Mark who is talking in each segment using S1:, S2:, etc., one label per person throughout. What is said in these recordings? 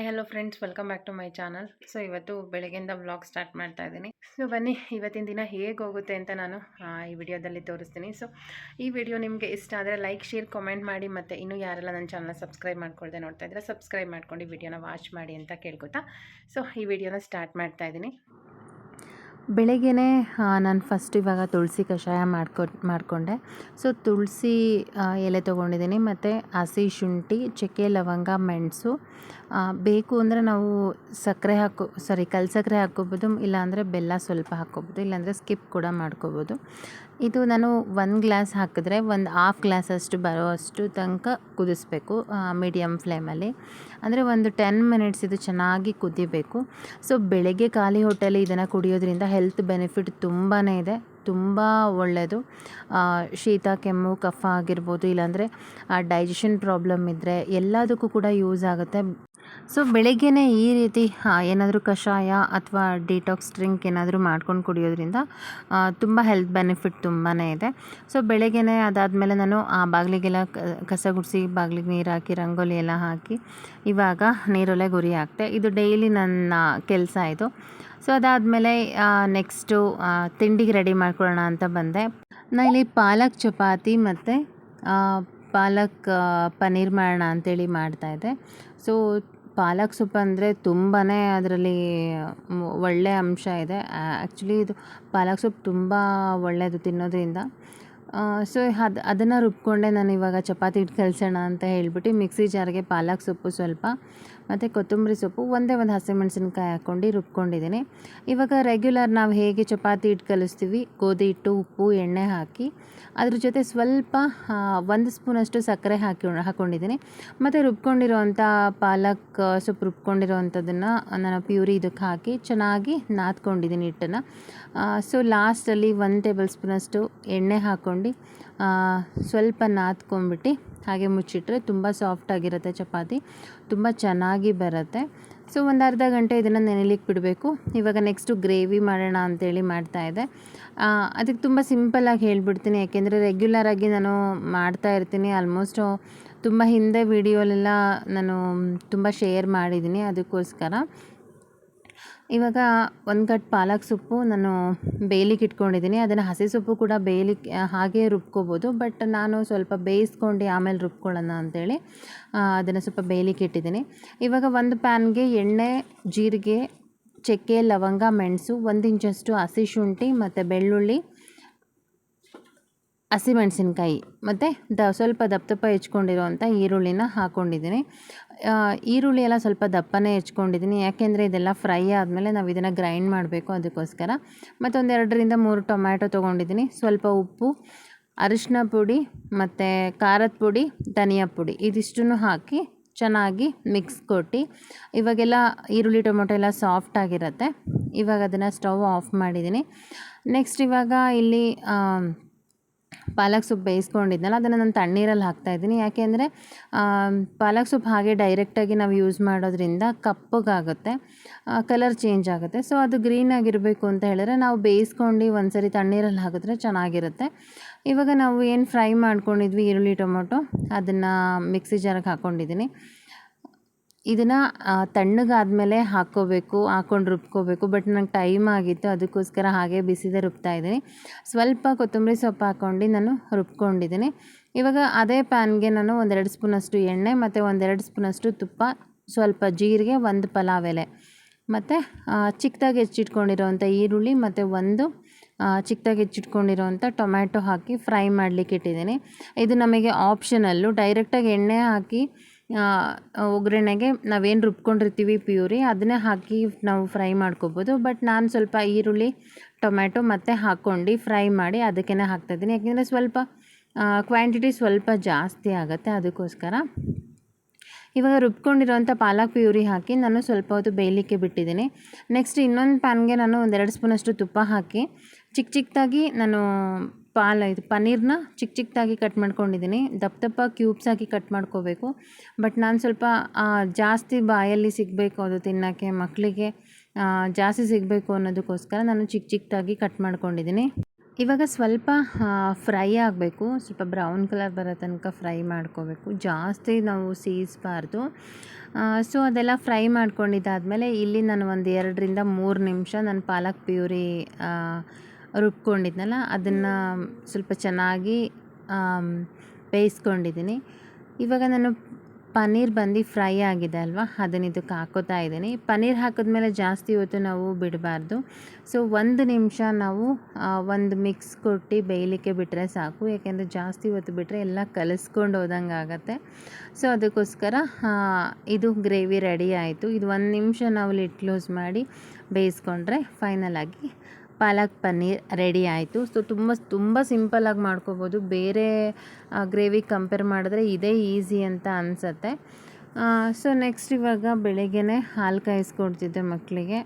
S1: Hi hello friends, welcome back to my channel. So ಇವತ್ತು ಬೆಳಗ್ಗೆಯಿಂದ vlog start ಮಾಡ್ತಾ ಇದ್ದೀನಿ. ಸೊ ಬನ್ನಿ ಇವತ್ತಿನ ದಿನ ಹೇಗೆ ಹೋಗುತ್ತೆ ಅಂತ ನಾನು ಈ ವಿಡಿಯೋದಲ್ಲಿ ತೋರಿಸ್ತೀನಿ. ಸೊ ಈ ವಿಡಿಯೋ ನಿಮಗೆ ಇಷ್ಟ ಆದರೆ ಲೈಕ್, ಶೇರ್, ಕಾಮೆಂಟ್ ಮಾಡಿ. ಮತ್ತು ಇನ್ನೂ ಯಾರೆಲ್ಲ ನನ್ನ ಚಾನಲ್ನ ಸಬ್ಸ್ಕ್ರೈಬ್ ಮಾಡ್ಕೊಳ್ದೆ ನೋಡ್ತಾ ಇದ್ರೆ ಸಬ್ಸ್ಕ್ರೈಬ್ ಮಾಡ್ಕೊಂಡು ವಿಡಿಯೋನ ವಾಚ್ ಮಾಡಿ ಅಂತ ಕೇಳ್ಕೊತಾ ಸೊ ಈ ವಿಡಿಯೋನ ಸ್ಟಾರ್ಟ್ ಮಾಡ್ತಾ ಇದ್ದೀನಿ. ಬೆಳಗ್ಗೆನೇ ನಾನು ಫಸ್ಟ್ ಇವಾಗ ತುಳಸಿ ಕಷಾಯ ಮಾಡಿಕೊಂಡೆ. ಸೊ ತುಳಸಿ ಎಲೆ ತೊಗೊಂಡಿದ್ದೀನಿ ಮತ್ತು ಹಸಿ ಶುಂಠಿ, ಚಕ್ಕೆ, ಲವಂಗ, ಮೆಣಸು. ಬೇಕು ಅಂದರೆ ನಾವು ಕಲ್ ಸಕ್ಕರೆ ಹಾಕ್ಕೋಬೋದು, ಇಲ್ಲಾಂದರೆ ಬೆಲ್ಲ ಸ್ವಲ್ಪ ಹಾಕ್ಕೋಬೋದು, ಇಲ್ಲಾಂದರೆ ಸ್ಕಿಪ್ ಕೂಡ ಮಾಡ್ಕೋಬೋದು. ಇದು ನಾನು 1 ಗ್ಲಾಸ್ ಹಾಕಿದ್ರೆ ಒಂದು ಹಾಫ್ ಗ್ಲಾಸಷ್ಟು ಬರೋಷ್ಟು ತನಕ ಕುದಿಸ್ಬೇಕು ಮೀಡಿಯಮ್ ಫ್ಲೇಮಲ್ಲಿ. ಅಂದರೆ ಒಂದು 10 ಮಿನಿಟ್ಸ್ ಇದು ಚೆನ್ನಾಗಿ ಕುದಿಬೇಕು. ಸೊ ಬೆಳಗ್ಗೆ ಖಾಲಿ ಹೊಟ್ಟೆಯಲ್ಲಿ ಇದನ್ನು ಕುಡಿಯೋದ್ರಿಂದ ಹೆಲ್ತ್ ಬೆನಿಫಿಟ್ ತುಂಬಾ ಇದೆ, ತುಂಬ ಒಳ್ಳೆಯದು. ಶೀತ, ಕೆಮ್ಮು, ಕಫ ಆಗಿರ್ಬೋದು, ಇಲ್ಲಾಂದರೆ ಡೈಜೆಷನ್ ಪ್ರಾಬ್ಲಮ್ ಇದ್ದರೆ ಎಲ್ಲದಕ್ಕೂ ಕೂಡ ಯೂಸ್ ಆಗುತ್ತೆ. ಸೊ ಬೆಳಗ್ಗೆನೇ ಈ ರೀತಿ ಏನಾದರೂ ಕಷಾಯ ಅಥವಾ ಡಿಟಾಕ್ಸ್ ಡ್ರಿಂಕ್ ಏನಾದರೂ ಮಾಡ್ಕೊಂಡು ಕುಡಿಯೋದ್ರಿಂದ ತುಂಬ ಹೆಲ್ತ್ ಬೆನಿಫಿಟ್ ತುಂಬಾ ಇದೆ. ಸೊ ಬೆಳಗ್ಗೆನೇ ಅದಾದಮೇಲೆ ನಾನು ಬಾಗಿಲಿಗೆಲ್ಲ ಕಸ ಗುಡಿಸಿ, ಬಾಗಿಲಿಗೆ ನೀರು ಹಾಕಿ, ರಂಗೋಲಿ ಎಲ್ಲ ಹಾಕಿ ಇವಾಗ ನೀರೊಲೆ ಗುರಿ ಹಾಕ್ತೆ. ಇದು ಡೈಲಿ ನನ್ನ ಕೆಲಸ ಇದು. ಸೊ ಅದಾದಮೇಲೆ ನೆಕ್ಸ್ಟು ತಿಂಡಿಗೆ ರೆಡಿ ಮಾಡ್ಕೊಳ್ಳೋಣ ಅಂತ ಬಂದೆ. ನಾನು ಇಲ್ಲಿ ಪಾಲಕ್ ಚಪಾತಿ ಮತ್ತು ಪಾಲಕ್ ಪನ್ನೀರ್ ಮಾಡೋಣ ಅಂಥೇಳಿ ಮಾಡ್ತಾಯಿದ್ದೆ. ಸೊ ಪಾಲಕ್ ಸೊಪ್ಪು ಅಂದರೆ ತುಂಬಾ ಅದರಲ್ಲಿ ಒಳ್ಳೆಯ ಅಂಶ ಇದೆ. ಆ್ಯಕ್ಚುಲಿ ಇದು ಪಾಲಕ್ ಸೊಪ್ಪು ತುಂಬ ಒಳ್ಳೆಯದು ತಿನ್ನೋದ್ರಿಂದ. ಸೊ ಅದನ್ನು ರುಬ್ಕೊಂಡೆ ನಾನು ಇವಾಗ ಚಪಾತಿ ಹಿಟ್ಟು ಕಲಸೋಣ ಅಂತ ಹೇಳ್ಬಿಟ್ಟು ಮಿಕ್ಸಿ ಜಾರ್ಗೆ ಪಾಲಕ್ ಸೊಪ್ಪು ಸ್ವಲ್ಪ ಮತ್ತು ಕೊತ್ತಂಬರಿ ಸೊಪ್ಪು ಒಂದು ಹಸಿಮೆಣಸಿನ್ಕಾಯಿ ಹಾಕ್ಕೊಂಡು ರುಬ್ಕೊಂಡಿದ್ದೀನಿ. ಇವಾಗ ರೆಗ್ಯುಲರ್ ನಾವು ಹೇಗೆ ಚಪಾತಿ ಹಿಟ್ಟು ಕಲಿಸ್ತೀವಿ, ಗೋಧಿ ಹಿಟ್ಟು, ಉಪ್ಪು, ಎಣ್ಣೆ ಹಾಕಿ ಅದ್ರ ಜೊತೆ ಸ್ವಲ್ಪ 1 ಸ್ಪೂನಷ್ಟು ಸಕ್ಕರೆ ಹಾಕ್ಕೊಂಡಿದ್ದೀನಿ. ಮತ್ತು ರುಬ್ಕೊಂಡಿರೋವಂಥ ಪಾಲಕ್ ಸೊಪ್ಪು ರುಬ್ಕೊಂಡಿರೋವಂಥದ್ದನ್ನು ನಾನು ಪ್ಯೂರಿ ಇದಕ್ಕೆ ಹಾಕಿ ಚೆನ್ನಾಗಿ ನಾದ್ಕೊಂಡಿದ್ದೀನಿ ಹಿಟ್ಟನ್ನು. ಸೊ ಲಾಸ್ಟಲ್ಲಿ 1 ಟೇಬಲ್ ಸ್ಪೂನಷ್ಟು ಎಣ್ಣೆ ಹಾಕ್ಕೊಂಡು ಸ್ವಲ್ಪ ನಾದ್ಕೊಂಬಿಟ್ಟು ಹಾಗೆ ಮುಚ್ಚಿಟ್ರೆ ತುಂಬ ಸಾಫ್ಟಾಗಿರುತ್ತೆ ಚಪಾತಿ, ತುಂಬ ಚೆನ್ನಾಗಿ ಬರುತ್ತೆ. ಸೊ ಒಂದು ಅರ್ಧ ಗಂಟೆ ಇದನ್ನು ನೆನೆಲಿಕ್ಕೆ ಬಿಡಬೇಕು. ಇವಾಗ ನೆಕ್ಸ್ಟು ಗ್ರೇವಿ ಮಾಡೋಣ ಅಂಥೇಳಿ ಮಾಡ್ತಾಯಿದ್ದೆ. ಅದಕ್ಕೆ ತುಂಬ ಸಿಂಪಲ್ಲಾಗಿ ಹೇಳ್ಬಿಡ್ತೀನಿ, ಯಾಕೆಂದರೆ ರೆಗ್ಯುಲರಾಗಿ ನಾನು ಮಾಡ್ತಾ ಇರ್ತೀನಿ. ಆಲ್ಮೋಸ್ಟು ತುಂಬ ಹಿಂದೆ ವಿಡಿಯೋಲೆಲ್ಲ ನಾನು ತುಂಬ ಶೇರ್ ಮಾಡಿದ್ದೀನಿ. ಅದಕ್ಕೋಸ್ಕರ ಇವಾಗ 1 ಕಟ್ ಪಾಲಕ್ ಸೊಪ್ಪು ನಾನು ಬೇಯಲಿಕ್ಕೆ ಇಟ್ಕೊಂಡಿದ್ದೀನಿ. ಅದನ್ನು ಹಸಿ ಸೊಪ್ಪು ಕೂಡ ಬೇಯಲಿಕ್ಕೆ ಹಾಗೇ ರುಬ್ಕೋಬೋದು, ಬಟ್ ನಾನು ಸ್ವಲ್ಪ ಬೇಯಿಸ್ಕೊಂಡು ಆಮೇಲೆ ರುಬ್ಕೊಳ್ಳೋಣ ಅಂಥೇಳಿ ಅದನ್ನು ಸ್ವಲ್ಪ ಬೇಯಲಿಕ್ಕೆ ಇಟ್ಟಿದ್ದೀನಿ. ಇವಾಗ ಒಂದು ಪ್ಯಾನ್ಗೆ ಎಣ್ಣೆ, ಜೀರಿಗೆ, ಚಕ್ಕೆ, ಲವಂಗ, ಮೆಣಸು, 1 ಇಂಚಷ್ಟು ಹಸಿ ಶುಂಠಿ ಮತ್ತು ಬೆಳ್ಳುಳ್ಳಿ, ಹಸಿಮೆಣಸಿನ್ಕಾಯಿ ಮತ್ತು ಸ್ವಲ್ಪ ದಪ್ಪ ಹೆಚ್ಕೊಂಡಿರೋವಂಥ ಈರುಳ್ಳಿನ ಹಾಕ್ಕೊಂಡಿದ್ದೀನಿ. ಈರುಳ್ಳಿ ಎಲ್ಲ ಸ್ವಲ್ಪ ದಪ್ಪನೇ ಹೆಚ್ಕೊಂಡಿದ್ದೀನಿ, ಯಾಕೆಂದರೆ ಇದೆಲ್ಲ ಫ್ರೈ ಆದಮೇಲೆ ನಾವು ಇದನ್ನು ಗ್ರೈಂಡ್ ಮಾಡಬೇಕು, ಅದಕ್ಕೋಸ್ಕರ. ಮತ್ತು 1 2ರಿಂದ 3 ಟೊಮ್ಯಾಟೊ ತೊಗೊಂಡಿದ್ದೀನಿ. ಸ್ವಲ್ಪ ಉಪ್ಪು, ಅರಿಶಿನ ಪುಡಿ ಮತ್ತು ಖಾರದ ಪುಡಿ, ಧನಿಯಾ ಪುಡಿ ಇದಿಷ್ಟನ್ನು ಹಾಕಿ ಚೆನ್ನಾಗಿ ಮಿಕ್ಸ್ ಕೊಟ್ಟು ಇವಾಗೆಲ್ಲ ಈರುಳ್ಳಿ ಟೊಮೊಟೊ ಎಲ್ಲ ಸಾಫ್ಟಾಗಿರುತ್ತೆ. ಇವಾಗ ಅದನ್ನು ಸ್ಟವ್ ಆಫ್ ಮಾಡಿದ್ದೀನಿ. ನೆಕ್ಸ್ಟ್ ಇವಾಗ ಇಲ್ಲಿ ಪಾಲಕ್ ಸೊಪ್ಪು ಬೇಯಿಸ್ಕೊಂಡಿದ್ನಲ್ಲ ಅದನ್ನು ನಾನು ತಣ್ಣೀರಲ್ಲಿ ಹಾಕ್ತಾಯಿದ್ದೀನಿ. ಯಾಕೆಂದರೆ ಪಾಲಕ್ ಸೊಪ್ಪು ಹಾಗೆ ಡೈರೆಕ್ಟಾಗಿ ನಾವು ಯೂಸ್ ಮಾಡೋದ್ರಿಂದ ಕಪ್ಪಗಾಗುತ್ತೆ, ಕಲರ್ ಚೇಂಜ್ ಆಗುತ್ತೆ. ಸೊ ಅದು ಗ್ರೀನಾಗಿರಬೇಕು ಅಂತ ಹೇಳಿದ್ರೆ ನಾವು ಬೇಯಿಸ್ಕೊಂಡು ಒಂದು ಸರಿ ತಣ್ಣೀರಲ್ಲಿ ಹಾಕಿದ್ರೆ ಚೆನ್ನಾಗಿರುತ್ತೆ. ಇವಾಗ ನಾವು ಏನು ಫ್ರೈ ಮಾಡ್ಕೊಂಡಿದ್ವಿ ಈರುಳ್ಳಿ ಟೊಮೊಟೊ ಅದನ್ನು ಮಿಕ್ಸಿ ಜಾರಿಗೆ ಹಾಕ್ಕೊಂಡಿದ್ದೀನಿ. ಇದನ್ನು ತಣ್ಣಗಾದ್ಮೇಲೆ ಹಾಕ್ಕೊಂಡು ರುಬ್ಕೋಬೇಕು, ಬಟ್ ನಂಗೆ ಟೈಮ್ ಆಗಿತ್ತು, ಅದಕ್ಕೋಸ್ಕರ ಹಾಗೆ ಬಿಸಿದೇ ರುಬ್ತಾಯಿದ್ದೀನಿ. ಸ್ವಲ್ಪ ಕೊತ್ತಂಬರಿ ಸೊಪ್ಪು ಹಾಕ್ಕೊಂಡು ನಾನು ರುಬ್ಕೊಂಡಿದ್ದೀನಿ. ಇವಾಗ ಅದೇ ಪ್ಯಾನ್ಗೆ ನಾನು 1-2 ಸ್ಪೂನಷ್ಟು ಎಣ್ಣೆ ಮತ್ತು 1-2 ಸ್ಪೂನಷ್ಟು ತುಪ್ಪ, ಸ್ವಲ್ಪ ಜೀರಿಗೆ, 1 ಪಲಾವ್ ಎಲೆ ಮತ್ತು ಚಿಕ್ಕದಾಗಿ ಹೆಚ್ಚಿಟ್ಕೊಂಡಿರೋವಂಥ ಈರುಳ್ಳಿ ಮತ್ತು 1 ಚಿಕ್ಕದಾಗಿ ಹೆಚ್ಚಿಟ್ಕೊಂಡಿರೋವಂಥ ಟೊಮ್ಯಾಟೊ ಹಾಕಿ ಫ್ರೈ ಮಾಡಲಿಕ್ಕೆ ಇಟ್ಟಿದ್ದೀನಿ. ಇದು ನಮಗೆ ಆಪ್ಷನಲ್ಲು. ಡೈರೆಕ್ಟಾಗಿ ಎಣ್ಣೆ ಹಾಕಿ ಒಗ್ಗರಣೆಗೆ ನಾವೇನು ರುಬ್ಕೊಂಡಿರ್ತೀವಿ ಪ್ಯೂರಿ ಅದನ್ನೇ ಹಾಕಿ ನಾವು ಫ್ರೈ ಮಾಡ್ಕೋಬೋದು, ಬಟ್ ನಾನು ಸ್ವಲ್ಪ ಈರುಳ್ಳಿ, ಟೊಮ್ಯಾಟೊ ಮತ್ತು ಹಾಕ್ಕೊಂಡು ಫ್ರೈ ಮಾಡಿ ಅದಕ್ಕೇ ಹಾಕ್ತಾಯಿದ್ದೀನಿ. ಯಾಕೆಂದರೆ ಸ್ವಲ್ಪ ಕ್ವಾಂಟಿಟಿ ಸ್ವಲ್ಪ ಜಾಸ್ತಿ ಆಗುತ್ತೆ, ಅದಕ್ಕೋಸ್ಕರ. ಇವಾಗ ರುಬ್ಕೊಂಡಿರೋವಂಥ ಪಾಲಕ್ ಪ್ಯೂರಿ ಹಾಕಿ ನಾನು ಸ್ವಲ್ಪ ಹೊತ್ತು ಬೇಯಲಿಕ್ಕೆ ಬಿಟ್ಟಿದ್ದೀನಿ. ನೆಕ್ಸ್ಟ್ ಇನ್ನೊಂದು ಪ್ಯಾನ್ಗೆ ನಾನು 1-2 ಸ್ಪೂನಷ್ಟು ತುಪ್ಪ ಹಾಕಿ ಚಿಕ್ಕದಾಗಿ ನಾನು ಪನ್ನೀರ್ನ ಚಿಕ್ಕದಾಗಿ ಕಟ್ ಮಾಡ್ಕೊಂಡಿದ್ದೀನಿ. ದಪ್ಪ ಕ್ಯೂಬ್ಸ್ ಹಾಕಿ ಕಟ್ ಮಾಡ್ಕೋಬೇಕು, ಬಟ್ ನಾನು ಸ್ವಲ್ಪ ಜಾಸ್ತಿ ಬಾಯಲ್ಲಿ ಸಿಗಬೇಕು, ಅದು ತಿನ್ನೋಕ್ಕೆ ಮಕ್ಕಳಿಗೆ ಜಾಸ್ತಿ ಸಿಗಬೇಕು ಅನ್ನೋದಕ್ಕೋಸ್ಕರ ನಾನು ಚಿಕ್ಕದಾಗಿ ಕಟ್ ಮಾಡ್ಕೊಂಡಿದ್ದೀನಿ. ಇವಾಗ ಸ್ವಲ್ಪ ಫ್ರೈ ಆಗಬೇಕು, ಸ್ವಲ್ಪ ಬ್ರೌನ್ ಕಲರ್ ಬರೋ ತನಕ ಫ್ರೈ ಮಾಡ್ಕೋಬೇಕು, ಜಾಸ್ತಿ ನಾವು ಸೀಸ್ಬಾರ್ದು. ಸೊ ಅದೆಲ್ಲ ಫ್ರೈ ಮಾಡ್ಕೊಂಡಿದ್ದಾದಮೇಲೆ ಇಲ್ಲಿ ನಾನು ಒಂದು 2-3 ನಿಮಿಷ ನಾನು ಪಾಲಕ್ ಪ್ಯೂರಿ ರುಬ್ಕೊಂಡಿದ್ನಲ್ಲ ಅದನ್ನು ಸ್ವಲ್ಪ ಚೆನ್ನಾಗಿ ಬೇಯಿಸ್ಕೊಂಡಿದ್ದೀನಿ. ಇವಾಗ ನಾನು ಪನ್ನೀರ್ ಬಂದು ಫ್ರೈ ಆಗಿದೆ ಅಲ್ವಾ, ಅದನ್ನು ಇದಕ್ಕೆ ಹಾಕೋತಾ ಇದ್ದೀನಿ. ಪನ್ನೀರ್ ಹಾಕಿದ್ಮೇಲೆ ಜಾಸ್ತಿ ಹೊತ್ತು ನಾವು ಬಿಡಬಾರ್ದು. ಸೊ 1 ನಿಮಿಷ ನಾವು ಒಂದು ಮಿಕ್ಸ್ ಕೊಟ್ಟು ಬೇಯಲಿಕ್ಕೆ ಬಿಟ್ಟರೆ ಸಾಕು, ಯಾಕೆಂದರೆ ಜಾಸ್ತಿ ಹೊತ್ತು ಬಿಟ್ಟರೆ ಎಲ್ಲ ಕಲಿಸ್ಕೊಂಡು ಹೋದಂಗೆ ಆಗುತ್ತೆ. ಸೊ ಅದಕ್ಕೋಸ್ಕರ ಇದು ಗ್ರೇವಿ ರೆಡಿ ಆಯಿತು. ಇದು 1 ನಿಮಿಷ ನಾವು ಲಿಡ್ ಕ್ಲೋಸ್ ಮಾಡಿ ಬೇಯಿಸ್ಕೊಂಡ್ರೆ ಫೈನಲಾಗಿ ಪಾಲಕ್ ಪನ್ನೀರ್ ರೆಡಿ ಆಯಿತು. ಸೊ ತುಂಬ ಸಿಂಪಲ್ಲಾಗಿ ಮಾಡ್ಕೋಬೋದು. ಬೇರೆ ಗ್ರೇವಿ ಕಂಪೇರ್ ಮಾಡಿದ್ರೆ ಇದೇ ಈಸಿ ಅಂತ ಅನಿಸುತ್ತೆ. ಸೊ ನೆಕ್ಸ್ಟ್ ಇವಾಗ ಬೆಳಗ್ಗೆನೇ ಹಾಲು ಕಾಯಿಸ್ಕೊಡ್ತಿದ್ದೆ ಮಕ್ಕಳಿಗೆ.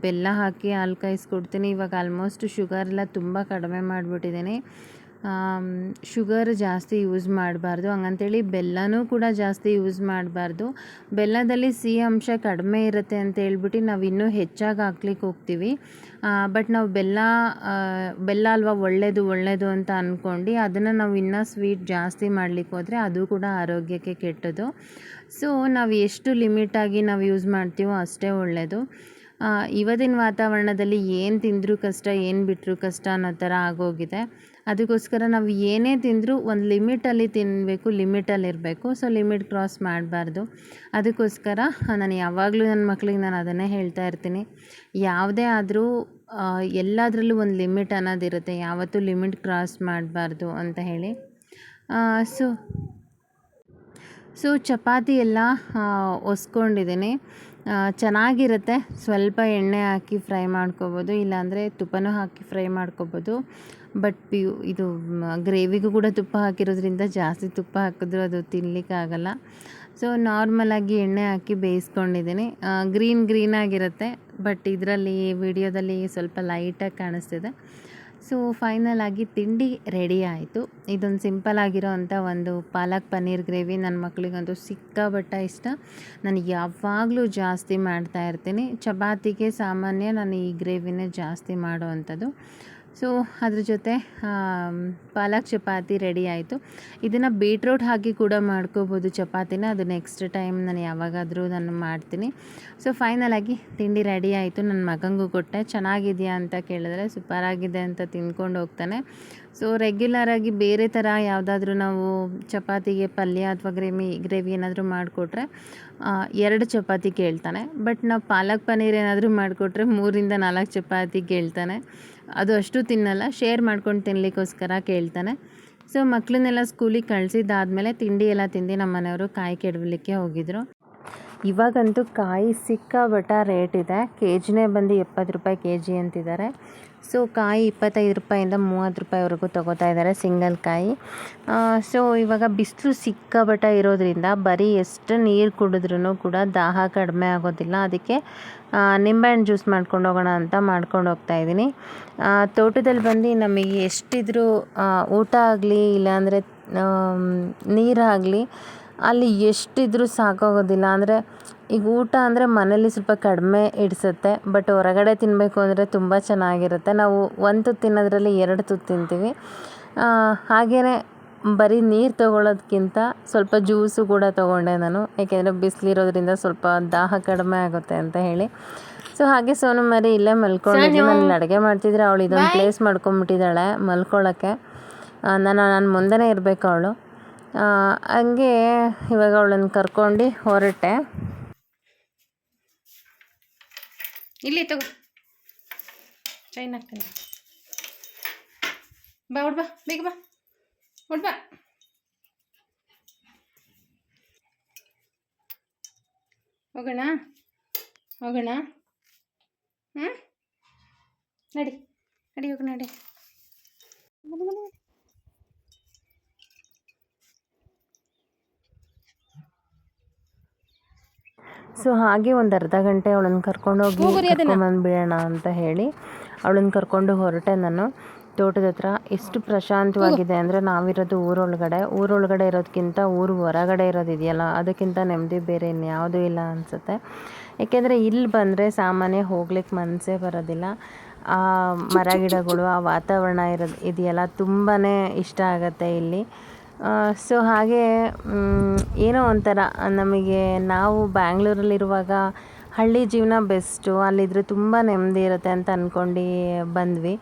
S1: ಬೆಲ್ಲ ಹಾಕಿ ಹಾಲು ಕಾಯಿಸ್ಕೊಡ್ತೀನಿ. ಇವಾಗ ಆಲ್ಮೋಸ್ಟ್ ಶುಗರೆಲ್ಲ ತುಂಬ ಕಡಿಮೆ ಮಾಡಿಬಿಟ್ಟಿದ್ದೀನಿ. ಶುಗರ್ ಜಾಸ್ತಿ ಯೂಸ್ ಮಾಡಬಾರ್ದು, ಹಂಗಂತೇಳಿ ಬೆಲ್ಲನೂ ಕೂಡ ಜಾಸ್ತಿ ಯೂಸ್ ಮಾಡಬಾರ್ದು. ಬೆಲ್ಲದಲ್ಲಿ ಸಿಹಿ ಅಂಶ ಕಡಿಮೆ ಇರುತ್ತೆ ಅಂತ ಹೇಳ್ಬಿಟ್ಟು ನಾವು ಇನ್ನೂ ಹೆಚ್ಚಾಗಿ ಹಾಕ್ಲಿಕ್ಕೆ ಹೋಗ್ತೀವಿ. ಬಟ್ ನಾವು ಬೆಲ್ಲ ಅಲ್ವಾ ಒಳ್ಳೆಯದು ಅಂತ ಅಂದ್ಕೊಂಡು ಅದನ್ನು ನಾವು ಇನ್ನೂ ಸ್ವೀಟ್ ಜಾಸ್ತಿ ಮಾಡಲಿಕ್ಕೆ ಹೋದರೆ ಅದು ಕೂಡ ಆರೋಗ್ಯಕ್ಕೆ ಕೆಟ್ಟದ್ದು. ಸೊ ನಾವು ಎಷ್ಟು ಲಿಮಿಟಾಗಿ ನಾವು ಯೂಸ್ ಮಾಡ್ತೀವೋ ಅಷ್ಟೇ ಒಳ್ಳೆಯದು. ಇವತ್ತಿನ ವಾತಾವರಣದಲ್ಲಿ ಏನು ತಿಂದರೂ ಕಷ್ಟ, ಏನು ಬಿಟ್ಟರೂ ಕಷ್ಟ ಅನ್ನೋ ಥರ ಆಗೋಗಿದೆ. ಅದಕ್ಕೋಸ್ಕರ ನಾವು ಏನೇ ತಿಂದರೂ ಒಂದು ಲಿಮಿಟಲ್ಲಿ ತಿನ್ನಬೇಕು, ಲಿಮಿಟಲ್ಲಿರಬೇಕು. ಸೊ ಲಿಮಿಟ್ ಕ್ರಾಸ್ ಮಾಡಬಾರ್ದು. ಅದಕ್ಕೋಸ್ಕರ ನಾನು ಯಾವಾಗಲೂ ನನ್ನ ಮಕ್ಕಳಿಗೆ ನಾನು ಅದನ್ನೇ ಹೇಳ್ತಾ ಇರ್ತೀನಿ. ಯಾವುದೇ ಆದರೂ ಎಲ್ಲದರಲ್ಲೂ ಒಂದು ಲಿಮಿಟ್ ಅನ್ನೋದಿರುತ್ತೆ, ಯಾವತ್ತೂ ಲಿಮಿಟ್ ಕ್ರಾಸ್ ಮಾಡಬಾರ್ದು ಅಂತ ಹೇಳಿ. ಸೊ ಚಪಾತಿ ಎಲ್ಲ ಒಸ್ಕೊಂಡಿದ್ದೀನಿ. ಚೆನ್ನಾಗಿರುತ್ತೆ. ಸ್ವಲ್ಪ ಎಣ್ಣೆ ಹಾಕಿ ಫ್ರೈ ಮಾಡ್ಕೊಬೋದು, ಇಲ್ಲಾಂದರೆ ತುಪ್ಪನೂ ಹಾಕಿ ಫ್ರೈ ಮಾಡ್ಕೊಬೋದು. ಬಟ್ ಇದು ಗ್ರೇವಿಗೂ ಕೂಡ ತುಪ್ಪ ಹಾಕಿರೋದ್ರಿಂದ ಜಾಸ್ತಿ ತುಪ್ಪ ಹಾಕಿದ್ರೂ ಅದು ತಿನ್ನಲಿಕ್ಕಾಗಲ್ಲ. ಸೊ ನಾರ್ಮಲಾಗಿ ಎಣ್ಣೆ ಹಾಕಿ ಬೇಯಿಸ್ಕೊಂಡಿದ್ದೀನಿ. ಗ್ರೀನಾಗಿರುತ್ತೆ, ಬಟ್ ಇದರಲ್ಲಿ ವಿಡಿಯೋದಲ್ಲಿ ಸ್ವಲ್ಪ ಲೈಟಾಗಿ ಕಾಣಿಸ್ತಿದೆ. ಸೊ ಫೈನಲಾಗಿ ತಿಂಡಿ ರೆಡಿ ಆಯಿತು. ಇದೊಂದು ಸಿಂಪಲ್ಲಾಗಿರೋ ಅಂಥ ಒಂದು ಪಾಲಕ್ ಪನ್ನೀರ್ ಗ್ರೇವಿ ನನ್ನ ಮಕ್ಕಳಿಗಂತೂ ಸಿಕ್ಕಾಪಟ್ಟೆ ಇಷ್ಟ. ನಾನು ಯಾವಾಗಲೂ ಜಾಸ್ತಿ ಮಾಡ್ತಾಯಿರ್ತೀನಿ. ಚಪಾತಿಗೆ ಸಾಮಾನ್ಯ ನಾನು ಈ ಗ್ರೇವಿನೇ ಜಾಸ್ತಿ ಮಾಡೋ ಅಂಥದ್ದು. ಸೊ ಅದ್ರ ಜೊತೆ ಪಾಲಕ್ ಚಪಾತಿ ರೆಡಿ ಆಯಿತು. ಇದನ್ನು ಬೀಟ್ರೋಟ್ ಹಾಕಿ ಕೂಡ ಮಾಡ್ಕೋಬೋದು ಚಪಾತಿನ, ಅದು ನೆಕ್ಸ್ಟ್ ಟೈಮ್ ನಾನು ಯಾವಾಗಾದರೂ ನಾನು ಮಾಡ್ತೀನಿ. ಸೊ ಫೈನಲಾಗಿ ತಿಂಡಿ ರೆಡಿ ಆಯಿತು. ನನ್ನ ಮಗನಿಗೂ ಕೊಟ್ಟೆ. ಚೆನ್ನಾಗಿದೆಯಾ ಅಂತ ಕೇಳಿದ್ರೆ ಸೂಪರಾಗಿದೆ ಅಂತ ತಿಂದ್ಕೊಂಡು ಹೋಗ್ತಾನೆ. ಸೊ ರೆಗ್ಯುಲರಾಗಿ ಬೇರೆ ಥರ ಯಾವುದಾದ್ರೂ ನಾವು ಚಪಾತಿಗೆ ಪಲ್ಯ ಅಥವಾ ಗ್ರೇವಿ ಏನಾದರೂ ಮಾಡಿಕೊಟ್ರೆ 2 ಚಪಾತಿ ಕೇಳ್ತಾನೆ. ಬಟ್ ನಾವು ಪಾಲಕ್ ಪನ್ನೀರ್ ಏನಾದರೂ ಮಾಡಿಕೊಟ್ರೆ 3-4 ಚಪಾತಿ ಕೇಳ್ತಾನೆ. ಅದು ಅಷ್ಟು ತಿನ್ನಲ್ಲ, ಶೇರ್ ಮಾಡ್ಕೊಂಡು ತಿನ್ನಲಿಕ್ಕೋಸ್ಕರ ಕೇಳ್ತಾನೆ. ಸೊ ಮಕ್ಕಳನ್ನೆಲ್ಲ ಸ್ಕೂಲಿಗೆ ಕಳಿಸಿದ್ದಾದಮೇಲೆ ತಿಂಡಿ ಎಲ್ಲ ತಿಂದು ನಮ್ಮ ಮನೆಯವರು ಕಾಯಿ ಕೆಡವಲಿಕ್ಕೆ ಹೋಗಿದ್ರು. ಇವಾಗಂತೂ ಕಾಯಿ ಸಿಕ್ಕಾಪಟ್ಟೆ ರೇಟ್ ಇದೆ. ಕೆಜಿನೇ ಬಂದು 70 ರೂಪಾಯಿ kg ಅಂತಿದ್ದಾರೆ. ಸೊ ಕಾಯಿ 25 ರೂಪಾಯಿಂದ 30 ರೂಪಾಯಿವರೆಗೂ ತೊಗೋತಾ ಇದ್ದಾರೆ ಸಿಂಗಲ್ ಕಾಯಿ. ಸೊ ಇವಾಗ ಬಿಸಿಲು ಸಿಕ್ಕಾಪಟ್ಟೆ ಇರೋದ್ರಿಂದ ಬರೀ ಎಷ್ಟು ನೀರು ಕುಡಿದ್ರೂ ಕೂಡ ದಾಹ ಕಡಿಮೆ ಆಗೋದಿಲ್ಲ. ಅದಕ್ಕೆ ನಿಂಬೆಹಣ್ಣು ಜ್ಯೂಸ್ ಮಾಡ್ಕೊಂಡು ಹೋಗೋಣ ಅಂತ ಮಾಡ್ಕೊಂಡು ಹೋಗ್ತಾಯಿದ್ದೀನಿ. ತೋಟದಲ್ಲಿ ಬಂದು ನಮಗೆ ಎಷ್ಟಿದ್ರೂ ಊಟ ಆಗಲಿ ಇಲ್ಲಾಂದರೆ ನೀರಾಗಲಿ ಅಲ್ಲಿ ಎಷ್ಟಿದ್ರೂ ಸಾಕಾಗೋದಿಲ್ಲ. ಅಂದರೆ ಈಗ ಊಟ ಅಂದರೆ ಮನೇಲಿ ಸ್ವಲ್ಪ ಕಡಿಮೆ ಇಡಿಸುತ್ತೆ, ಬಟ್ ಹೊರಗಡೆ ತಿನ್ನಬೇಕು ಅಂದರೆ ತುಂಬ ಚೆನ್ನಾಗಿರುತ್ತೆ. ನಾವು 1 ತುತ್ತು ತಿನ್ನೋದ್ರಲ್ಲಿ 2 ತುತ್ತು ತಿಂತೀವಿ. ಹಾಗೆಯೇ ಬರೀ ನೀರು ತೊಗೊಳೋದಕ್ಕಿಂತ ಸ್ವಲ್ಪ ಜ್ಯೂಸು ಕೂಡ ತೊಗೊಂಡೆ ನಾನು, ಏಕೆಂದರೆ ಬಿಸಿಲಿರೋದ್ರಿಂದ ಸ್ವಲ್ಪ ದಾಹ ಕಡಿಮೆ ಆಗುತ್ತೆ ಅಂತ ಹೇಳಿ. ಸೊ ಹಾಗೆ ಸೋನು ಮರಿ ಇಲ್ಲೇ ಮಲ್ಕೊಂಡಿದ್ದೆ. ನಾನು ಅಡುಗೆ ಮಾಡ್ತಿದ್ರೆ ಅವಳು ಇದೊಂದು ಪ್ಲೇಸ್ ಮಾಡ್ಕೊಂಬಿಟ್ಟಿದ್ದಾಳೆ ಮಲ್ಕೊಳ್ಳೋಕ್ಕೆ. ನಾನು ಮುಂದೆನೇ ಇರಬೇಕು ಅವಳು. ಹಂಗೆ ಇವಾಗ ಅವಳನ್ನು ಕರ್ಕೊಂಡು ಹೊರಟೆ. ಇಲ್ಲಿ ತಗೋ ಚೈನ್ ಹಾಕ್ತೀನಿ. ಬಾ ಹೊಡ್ಬಾ, ಬೇಗ ಬಾ, ಹೊಡ್ಬಾ. ಹೋಗೋಣ ನಡಿ ಹೋಗೋಣ ನಡಿ. ಸೊ ಹಾಗೆ ಒಂದು ಅರ್ಧ ಗಂಟೆ ಅವಳನ್ನು ಕರ್ಕೊಂಡೋಗಿ ಕರ್ಕೊಂಬಂದುಬಿಡೋಣ ಅಂತ ಹೇಳಿ ಅವಳನ್ನು ಕರ್ಕೊಂಡು ಹೊರಟೆ ನಾನು. ತೋಟದ ಹತ್ರ ಎಷ್ಟು ಪ್ರಶಾಂತವಾಗಿದೆ ಅಂದರೆ, ನಾವಿರೋದು ಊರೊಳಗಡೆ ಇರೋದಕ್ಕಿಂತ ಊರು ಹೊರಗಡೆ ಇರೋದಿದೆಯಲ್ಲ ಅದಕ್ಕಿಂತ ನೆಮ್ಮದಿ ಬೇರೆ ಇನ್ಯಾವುದೂ ಇಲ್ಲ ಅನಿಸುತ್ತೆ. ಏಕೆಂದರೆ ಇಲ್ಲಿ ಬಂದರೆ ಸಾಮಾನ್ಯ ಹೋಗ್ಲಿಕ್ಕೆ ಮನಸ್ಸೇ ಬರೋದಿಲ್ಲ. ಆ ಮರ ಗಿಡಗಳು, ಆ ವಾತಾವರಣ ಇದೆಯಲ್ಲ ತುಂಬಾ ಇಷ್ಟ ಆಗುತ್ತೆ ಇಲ್ಲಿ. ಸೊ ಹಾಗೆ ಏನೋ ಒಂಥರ ನಮಗೆ, ನಾವು ಬ್ಯಾಂಗ್ಳೂರಲ್ಲಿರುವಾಗ ಹಳ್ಳಿ ಜೀವನ ಬೆಸ್ಟು, ಅಲ್ಲಿದ್ದರೆ ತುಂಬ ನೆಮ್ಮದಿ ಇರುತ್ತೆ ಅಂತ ಅಂದ್ಕೊಂಡು ಬಂದ್ವಿ.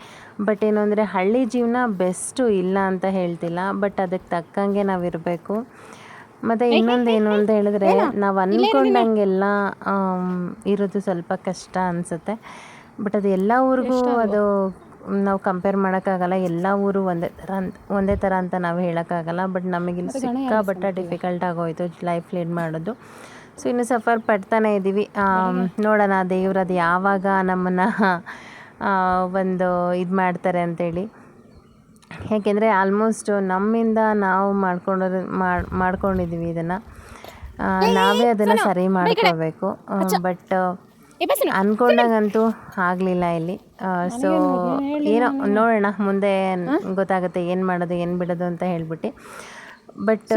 S1: ಬಟ್ ಏನು ಅಂದರೆ ಹಳ್ಳಿ ಜೀವನ ಬೆಸ್ಟು ಇಲ್ಲ ಅಂತ ಹೇಳ್ತಿಲ್ಲ, ಬಟ್ ಅದಕ್ಕೆ ತಕ್ಕಂಗೆ ನಾವಿರಬೇಕು. ಮತ್ತು ಇನ್ನೊಂದೇನು ಅಂತ ಹೇಳಿದ್ರೆ, ನಾವು ಅಂದ್ಕೊಂಡಂಗೆಲ್ಲ ಇರೋದು ಸ್ವಲ್ಪ ಕಷ್ಟ ಅನಿಸುತ್ತೆ. ಬಟ್ ಅದು ಎಲ್ಲ ಊರಿಗೂ ಅದು ನಾವು ಕಂಪೇರ್ ಮಾಡೋಕ್ಕಾಗಲ್ಲ. ಎಲ್ಲ ಊರು ಒಂದೇ ಥರ ಅಂತ ನಾವು ಹೇಳೋಕ್ಕಾಗಲ್ಲ. ಬಟ್ ನಮಗಿಲ್ಲಿ ಸಿಕ್ಕಾಪಟ್ಟೆ ಡಿಫಿಕಲ್ಟ್ ಆಗೋಯಿತು ಲೈಫ್ ಲೀಡ್ ಮಾಡೋದು. ಸೊ ಇನ್ನು ಸಫರ್ ಪಡ್ತಾನೆ ಇದ್ದೀವಿ. ನೋಡೋಣ ದೇವ್ರದು ಯಾವಾಗ ನಮ್ಮನ್ನು ಒಂದು ಇದು ಮಾಡ್ತಾರೆ ಅಂತೇಳಿ. ಯಾಕೆಂದರೆ ಆಲ್ಮೋಸ್ಟ್ ನಮ್ಮಿಂದ ನಾವು ಮಾಡ್ಕೊಂಡಿದ್ದೀವಿ ಇದನ್ನು, ನಾವೇ ಅದನ್ನು ಸರಿ ಮಾಡ್ಕೋಬೇಕು. ಬಟ್ ಅಂದ್ಕೊಂಡಂಗಂತೂ ಆಗಲಿಲ್ಲ ಇಲ್ಲಿ. ಸೊ ಏನೋ ನೋಡೋಣ, ಮುಂದೆ ಗೊತ್ತಾಗುತ್ತೆ ಏನು ಮಾಡೋದು ಏನು ಬಿಡೋದು ಅಂತ ಹೇಳ್ಬಿಟ್ಟು. ಬಟ್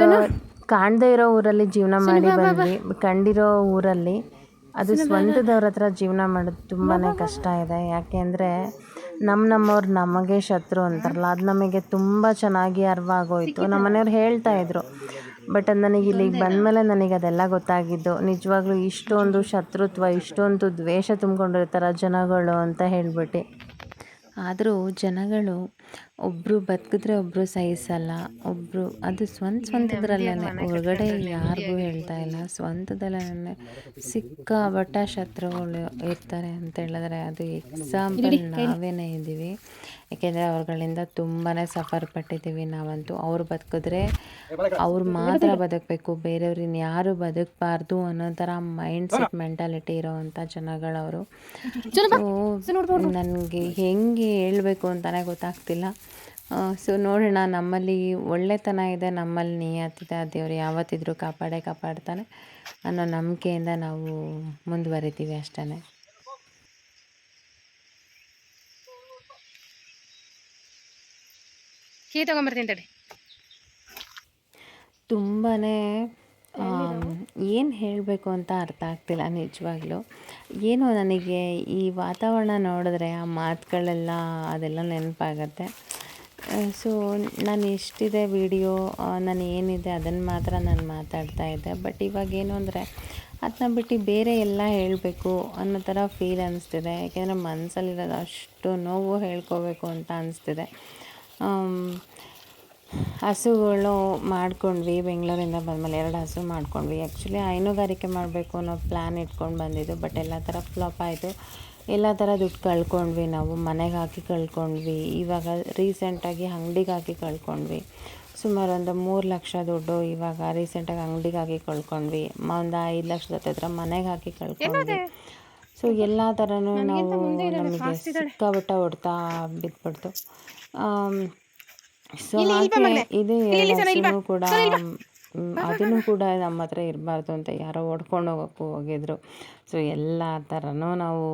S1: ಕಾಣದೇ ಇರೋ ಊರಲ್ಲಿ ಜೀವನ ಮಾಡಿ ಬಂದ್ವಿ, ಕಂಡಿರೋ ಊರಲ್ಲಿ ಅದು ಸ್ವಂತದವ್ರ ಹತ್ರ ಜೀವನ ಮಾಡೋದು ತುಂಬಾ ಕಷ್ಟ ಇದೆ. ಯಾಕೆ ಅಂದರೆ ನಮ್ಮವ್ರು ನಮಗೆ ಶತ್ರು ಅಂತಾರಲ್ಲ, ಅದು ನಮಗೆ ತುಂಬ ಚೆನ್ನಾಗಿ ಅರ್ಥ ಆಗೋಯಿತು. ನಮ್ಮ ಮನೆಯವ್ರು ಹೇಳ್ತಾಯಿದ್ರು. ಬಟ್ ಅದು ನನಗೆ ಇಲ್ಲಿಗೆ ಬಂದಮೇಲೆ ನನಗೆ ಅದೆಲ್ಲ ಗೊತ್ತಾಗಿದ್ದು, ನಿಜವಾಗ್ಲೂ ಇಷ್ಟೊಂದು ಶತ್ರುತ್ವ, ಇಷ್ಟೊಂದು ದ್ವೇಷ ತುಂಬ್ಕೊಂಡಿರ್ತಾರೆ ಜನಗಳು ಅಂತ ಹೇಳ್ಬಿಟ್ಟು. ಆದರೂ ಜನಗಳು ಒಬ್ಬರು ಬದುಕಿದ್ರೆ ಒಬ್ಬರು ಸಹಿಸಲ್ಲ. ಅದು ಸ್ವಂತದ್ರಲ್ಲೇ, ಹೊರಗಡೆ ಯಾರಿಗೂ ಹೇಳ್ತಾ ಇಲ್ಲ, ಸ್ವಂತದಲ್ಲೇ ಸಿಕ್ಕಾಪಟ್ಟೆ ಶತ್ರುಗಳು ಇರ್ತಾರೆ ಅಂತ ಹೇಳಿದ್ರೆ ಅದು ಎಕ್ಸಾಂಪಲ್ ನಾವೇನೇ ಇದ್ದೀವಿ. ಯಾಕೆಂದರೆ ಅವ್ರುಗಳಿಂದ ತುಂಬಾ ಸಫರ್ ಪಟ್ಟಿದ್ದೀವಿ ನಾವಂತೂ. ಅವ್ರು ಬದುಕಿದ್ರೆ ಅವ್ರು ಮಾತ್ರ ಬದುಕಬೇಕು, ಬೇರೆಯವ್ರು ಇನ್ಯಾರು ಬದುಕಬಾರ್ದು ಅನ್ನೋ ಥರ ಮೈಂಡ್ಸೆಟ್ ಮೆಂಟಾಲಿಟಿ ಇರೋವಂಥ ಜನಗಳವರು. ಸೊ ನನಗೆ ಹೆಂಗೆ ಹೇಳಬೇಕು ಅಂತಲೇ ಗೊತ್ತಾಗ್ತಿಲ್ಲ. ಸೊ ನೋಡೋಣ, ನಮ್ಮಲ್ಲಿ ಒಳ್ಳೆತನ ಇದೆ, ನಮ್ಮಲ್ಲಿ ನಿಯತ್ತಿದೆ, ಆ ದೇವ್ರು ಯಾವತ್ತಿದ್ರೂ ಕಾಪಾಡ್ತಾನೆ ಅನ್ನೋ ನಂಬಿಕೆಯಿಂದ ನಾವು ಮುಂದುವರಿತೀವಿ ಅಷ್ಟೇ. ತುಂಬಾ ಏನು ಹೇಳಬೇಕು ಅಂತ ಅರ್ಥ ಆಗ್ತಿಲ್ಲ ನಿಜವಾಗ್ಲೂ. ಏನೋ ನನಗೆ ಈ ವಾತಾವರಣ ನೋಡಿದ್ರೆ ಆ ಮಾತುಗಳೆಲ್ಲ ಅದೆಲ್ಲ ನೆನಪಾಗತ್ತೆ. ಸೊ ನಾನು ಎಷ್ಟಿದೆ ವಿಡಿಯೋ, ನಾನು ಏನಿದೆ ಅದನ್ನು ಮಾತ್ರ ನಾನು ಮಾತಾಡ್ತಾ ಇದ್ದೆ. ಬಟ್ ಇವಾಗೇನು ಅಂದರೆ ಅದನ್ನ ಬಿಟ್ಟು ಬೇರೆ ಎಲ್ಲ ಹೇಳಬೇಕು ಅನ್ನೋ ಥರ ಫೀಲ್ ಅನ್ನಿಸ್ತಿದೆ. ಯಾಕೆಂದರೆ ಮನಸ್ಸಲ್ಲಿರೋದು ಅಷ್ಟು ನೋವು ಹೇಳ್ಕೋಬೇಕು ಅಂತ ಅನಿಸ್ತಿದೆ. ಹಸುಗಳು ಮಾಡ್ಕೊಂಡ್ವಿ, ಬೆಂಗಳೂರಿಂದ ಬಂದಮೇಲೆ 2 ಹಸು ಮಾಡ್ಕೊಂಡ್ವಿ. ಆ್ಯಕ್ಚುಲಿ ಹೈನುಗಾರಿಕೆ ಮಾಡಬೇಕು ಅನ್ನೋ ಪ್ಲ್ಯಾನ್ ಇಟ್ಕೊಂಡು ಬಂದಿದ್ದು, ಬಟ್ ಎಲ್ಲ ಥರ ಫ್ಲಾಪ್ ಆಯಿತು. ಎಲ್ಲ ಥರ ದುಡ್ಡು ಕಳ್ಕೊಂಡ್ವಿ, ನಾವು ಮನೆಗೆ ಹಾಕಿ ಕಳ್ಕೊಂಡ್ವಿ. ಇವಾಗ ರೀಸೆಂಟಾಗಿ ಅಂಗಡಿಗೆ ಹಾಕಿ ಕಳ್ಕೊಂಡ್ವಿ. ಸುಮಾರು ಒಂದು 3 ಲಕ್ಷ ದುಡ್ಡು ಇವಾಗ ರೀಸೆಂಟಾಗಿ ಅಂಗಡಿಗೆ ಹಾಕಿ ಕಳ್ಕೊಂಡ್ವಿ. ಒಂದು 5 ಲಕ್ಷದ ಹತ್ರ ಮನೆಗೆ ಹಾಕಿ ಕಳ್ಕೊಂಡ್ವಿ. ಸೊ ಎಲ್ಲ ಥರನೂ ನಮಗೆ ಸಿಕ್ಕಾಪಟ್ಟೆ ಹೊಡ್ತಾ ಬಿದ್ದುಬಿಡ್ತು. ಸೊ ಹಾಗೆ ಇದು 2 ಹಸುನೂ ಕೂಡ, ಅದನ್ನು ಕೂಡ ನಮ್ಮ ಹತ್ರ ಇರಬಾರ್ದು ಅಂತ ಯಾರೋ ಹೊಡ್ಕೊಂಡು ಹೋಗಿದ್ರು. ಸೊ ಎಲ್ಲ ಥರನೂ ನಾವು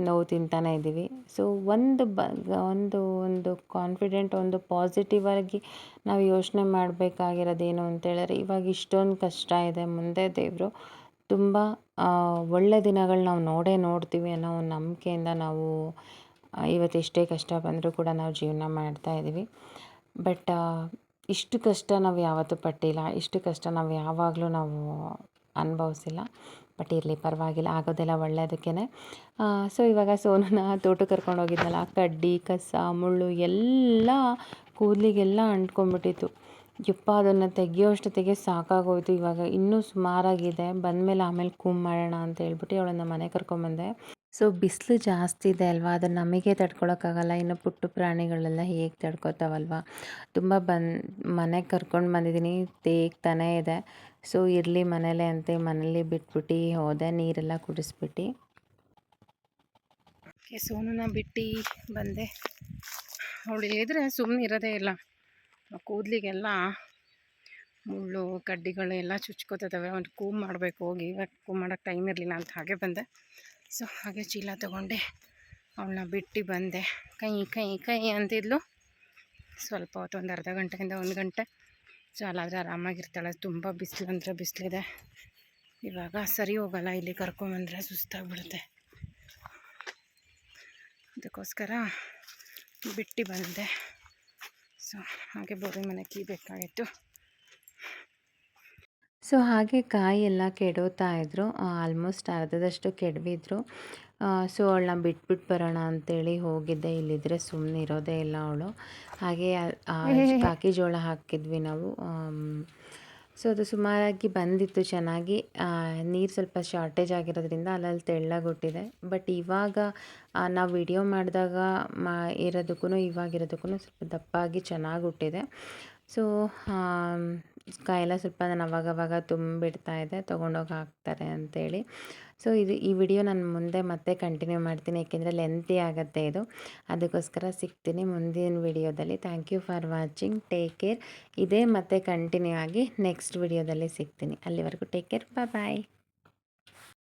S1: ನೋವು ತಿಂತಾನೆ ಇದ್ದೀವಿ. ಸೊ ಒಂದು ಕಾನ್ಫಿಡೆಂಟ್, ಒಂದು ಪಾಸಿಟಿವ್ ಆಗಿ ನಾವು ಯೋಚನೆ ಮಾಡಬೇಕಾಗಿರೋದೇನು ಅಂತೇಳಿದ್ರೆ, ಇವಾಗ ಇಷ್ಟೊಂದು ಕಷ್ಟ ಇದೆ, ಮುಂದೆ ದೇವರು ತುಂಬ ಒಳ್ಳೆ ದಿನಗಳು ನಾವು ನೋಡ್ತೀವಿ ಅನ್ನೋ ಒಂದು ನಂಬಿಕೆಯಿಂದ ನಾವು ಇವತ್ತು ಎಷ್ಟೇ ಕಷ್ಟ ಬಂದರೂ ಕೂಡ ನಾವು ಜೀವನ ಮಾಡ್ತಾಯಿದ್ದೀವಿ. ಬಟ್ ಇಷ್ಟು ಕಷ್ಟ ನಾವು ಯಾವತ್ತೂ ಪಟ್ಟಿಲ್ಲ, ಇಷ್ಟು ಕಷ್ಟ ನಾವು ಯಾವಾಗಲೂ ನಾವು ಅನುಭವಿಸಿಲ್ಲ. ಬಟ್ ಇರಲಿ, ಪರವಾಗಿಲ್ಲ, ಆಗೋದೆಲ್ಲ ಒಳ್ಳೆಯದಕ್ಕೇ. ಸೊ ಇವಾಗ ಸೋನನ ತೋಟಕ್ಕೆ ಕರ್ಕೊಂಡು ಹೋಗಿದ್ನಲ್ಲ, ಕಡ್ಡಿ, ಕಸ, ಮುಳ್ಳು ಎಲ್ಲ ಕೂದಲಿಗೆಲ್ಲ ಅಂಟ್ಕೊಂಡ್ಬಿಟ್ಟಿತ್ತು. ಯಪ್ಪ, ಅದನ್ನು ತೆಗಿಯೋಷ್ಟೊತ್ತಿಗೆ ಸಾಕಾಗೋಯ್ತು. ಇವಾಗ ಇನ್ನೂ ಸುಮಾರಾಗಿದೆ, ಬಂದಮೇಲೆ ಆಮೇಲೆ ಮಾಡೋಣ ಅಂತ ಹೇಳ್ಬಿಟ್ಟು ಅವಳನ್ನು ಮನೆಗೆ ಕರ್ಕೊಂಬಂದೆ. ಸೊ ಬಿಸಿಲು ಜಾಸ್ತಿ ಇದೆ ಅಲ್ವಾ, ಅದನ್ನು ನಮಗೆ ತಡ್ಕೊಳಕ್ಕಾಗಲ್ಲ, ಇನ್ನು ಪುಟ್ಟ ಪ್ರಾಣಿಗಳೆಲ್ಲ ಹೇಗೆ ತಡ್ಕೊತಾವಲ್ವ. ತುಂಬ ಮನೆಗೆ ಕರ್ಕೊಂಡು ಬಂದಿದ್ದೀನಿ, ತೇಗ್ತಾನೇ ಇದೆ. ಸೊ ಇರಲಿ ಮನೇಲೇ ಅಂತ ಮನೇಲಿ ಬಿಟ್ಬಿಟ್ಟು ಹೋದೆ, ನೀರೆಲ್ಲ ಕುಡಿಸ್ಬಿಟ್ಟು. ಸೋನನ್ನ ಬಿಟ್ಟು ಬಂದೆ. ಅವಳು ಇದ್ರೆ ಸುಮ್ಮನೆ ಇರೋದೇ ಇಲ್ಲ, ಕೂದಲಿಗೆಲ್ಲ ಮುಳ್ಳು ಕಡ್ಡಿಗಳೆಲ್ಲ ಚುಚ್ಕೋತಿದ್ದಾವೆ. ಒಂದು ಕೂಮ್ ಮಾಡಬೇಕು, ಹೋಗಿ ಇವಾಗ ಕೂಮ್ ಮಾಡೋಕ್ಕೆ ಟೈಮ್ ಇರಲಿಲ್ಲ ಅಂತ ಹಾಗೆ ಬಂದೆ. ಸೊ ಹಾಗೆ ಚೀಲ ತೊಗೊಂಡೆ ಅವಳನ್ನ ಬಿಟ್ಟು ಬಂದೆ. ಕೈ ಅಂತಿದ್ಲು. ಸ್ವಲ್ಪ ಹೊತ್ತು, ಒಂದು ಅರ್ಧ ಗಂಟೆಯಿಂದ 1 ಗಂಟೆ. ಸೊ ಅಲ್ಲಾದರೆ ಆರಾಮಾಗಿರ್ತಾಳೆ. ತುಂಬ ಬಿಸಿಲು ಅಂದರೆ ಬಿಸಿಲಿದೆ. ಇವಾಗ ಸರಿ ಹೋಗಲ್ಲ, ಇಲ್ಲಿ ಕರ್ಕೊಂಬಂದರೆ ಸುಸ್ತಾಗ್ಬಿಡುತ್ತೆ. ಅದಕ್ಕೋಸ್ಕರ ಬಿಟ್ಟು ಬಂದೆ. ಸೊ ಹಾಗೆ ಬೋರಿನ ಮನೆ ಕೀ ಬೇಕಾಗಿತ್ತು. ಸೊ ಹಾಗೆ ಕಾಯಿ ಎಲ್ಲ ಕೆಡೋತಾ ಇದ್ರು, ಆಲ್ಮೋಸ್ಟ್ ಅರ್ಧದಷ್ಟು ಕೆಡವಿದ್ರು. ಸೊ ಅವಳನ್ನ ಬಿಟ್ಬಿಟ್ಟು ಬರೋಣ ಅಂತೇಳಿ ಹೋಗಿದ್ದೆ. ಇಲ್ಲಿದ್ದರೆ ಸುಮ್ಮನೆ ಇರೋದೇ ಇಲ್ಲ ಅವಳು. ಹಾಗೆ ಬಾಕಿ ಜೋಳ ಹಾಕಿದ್ವಿ ನಾವು. ಸೊ ಅದು ಸುಮಾರಾಗಿ ಬಂದಿತ್ತು ಚೆನ್ನಾಗಿ. ನೀರು ಸ್ವಲ್ಪ ಶಾರ್ಟೇಜ್ ಆಗಿರೋದ್ರಿಂದ ಅಲ್ಲಲ್ಲಿ ತೆಳ್ಳಗುಟ್ಟಿದೆ. ಬಟ್ ಇವಾಗ ನಾವು ವಿಡಿಯೋ ಮಾಡಿದಾಗ ಇರೋದಕ್ಕೂ ಇವಾಗಿರೋದಕ್ಕೂ ಸ್ವಲ್ಪ ದಪ್ಪಾಗಿ ಚೆನ್ನಾಗಿ ಹುಟ್ಟಿದೆ. ಸೊ ಕಾಯೆಲ್ಲ ಸ್ವಲ್ಪ ನಾನು ಅವಾಗವಾಗ ತುಂಬಿಡ್ತಾ ಇದ್ದೆ, ತೊಗೊಂಡೋಗಿ ಹಾಕ್ತಾರೆ ಅಂತೇಳಿ. ಸೊ ಈ ವಿಡಿಯೋ ನಾನು ಮುಂದೆ ಮತ್ತೆ ಕಂಟಿನ್ಯೂ ಮಾಡ್ತೀನಿ, ಏಕೆಂದರೆ ಲೆಂತಿ ಆಗುತ್ತೆ ಇದು. ಅದಕ್ಕೋಸ್ಕರ ಸಿಗ್ತೀನಿ ಮುಂದಿನ ವಿಡಿಯೋದಲ್ಲಿ. Thank you for watching. Take care. ಇದೇ ಮತ್ತೆ ಕಂಟಿನ್ಯೂ ಆಗಿ ನೆಕ್ಸ್ಟ್ ವಿಡಿಯೋದಲ್ಲಿ ಸಿಗ್ತೀನಿ. ಅಲ್ಲಿವರೆಗೂ ಟೇಕ್ ಕೇರ್. ಬಾಯ್.